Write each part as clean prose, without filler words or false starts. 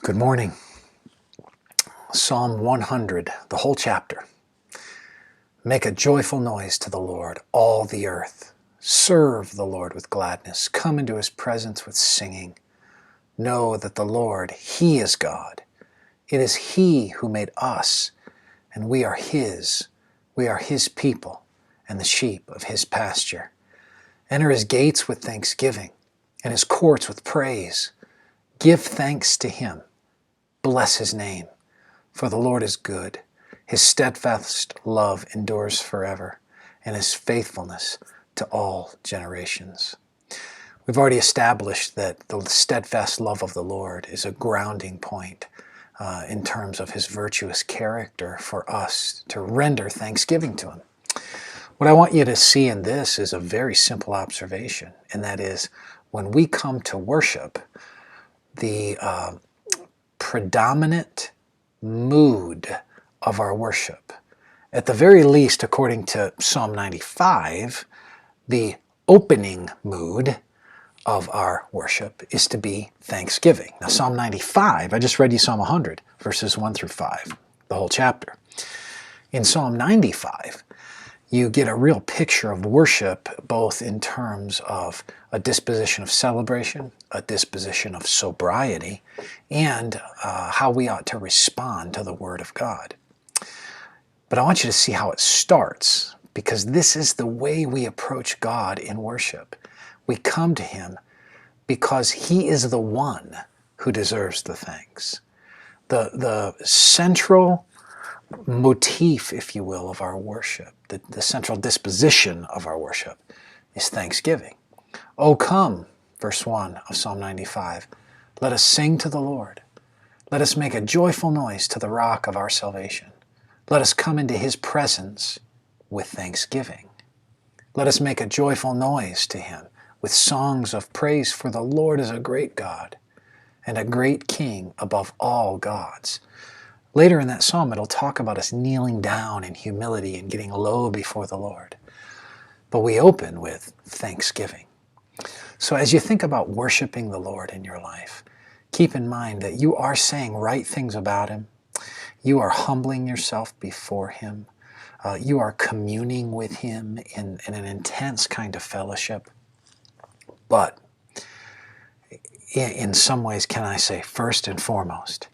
Good morning. Psalm 100, the whole chapter. Make a joyful noise to the Lord, all the earth. Serve the Lord with gladness. Come into his presence with singing. Know that the Lord, he is God. It is he who made us, and we are his. We are his people and the sheep of his pasture. Enter his gates with thanksgiving and his courts with praise. Give thanks to him. Bless his name, for the Lord is good. His steadfast love endures forever, and his faithfulness to all generations. We've already established that the steadfast love of the Lord is a grounding point in terms of his virtuous character for us to render thanksgiving to him. What I want you to see in this is a very simple observation, and that is when we come to worship, the predominant mood of our worship, at the very least, according to Psalm 95, the opening mood of our worship is to be thanksgiving. Now, Psalm 95, I just read you Psalm 100, verses 1 through 5, the whole chapter. In Psalm 95, you get a real picture of worship, both in terms of a disposition of celebration, a disposition of sobriety, and how we ought to respond to the Word of God. But I want you to see how it starts, because this is the way we approach God in worship. We come to him because he is the one who deserves the thanks. The central motif, if you will, of our worship, the central disposition of our worship is thanksgiving. Oh, come, verse 1 of Psalm 95, let us sing to the Lord. Let us make a joyful noise to the rock of our salvation. Let us come into his presence with thanksgiving. Let us make a joyful noise to him with songs of praise, for the Lord is a great God and a great King above all gods. Later in that psalm, it'll talk about us kneeling down in humility and getting low before the Lord. But we open with thanksgiving. So as you think about worshiping the Lord in your life, keep in mind that you are saying right things about him. You are humbling yourself before him. You are communing with him in an intense kind of fellowship. But in some ways, can I say, first and foremost,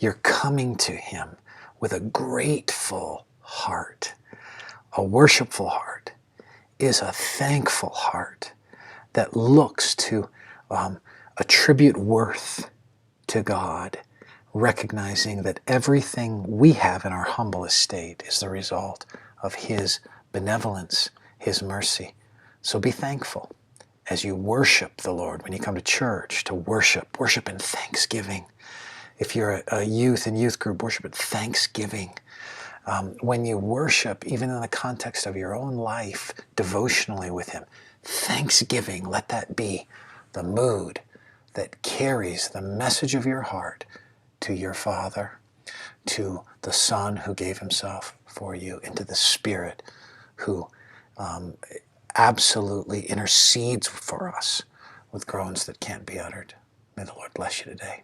you're coming to him with a grateful heart. A worshipful heart is a thankful heart that looks to attribute worth to God, recognizing that everything we have in our humble estate is the result of his benevolence, his mercy. So be thankful as you worship the Lord. When you come to church to worship in thanksgiving. If you're a youth and youth group, worship in thanksgiving. When you worship, even in the context of your own life, devotionally with him, thanksgiving, let that be the mood that carries the message of your heart to your Father, to the Son who gave himself for you, and to the Spirit who absolutely intercedes for us with groans that can't be uttered. May the Lord bless you today.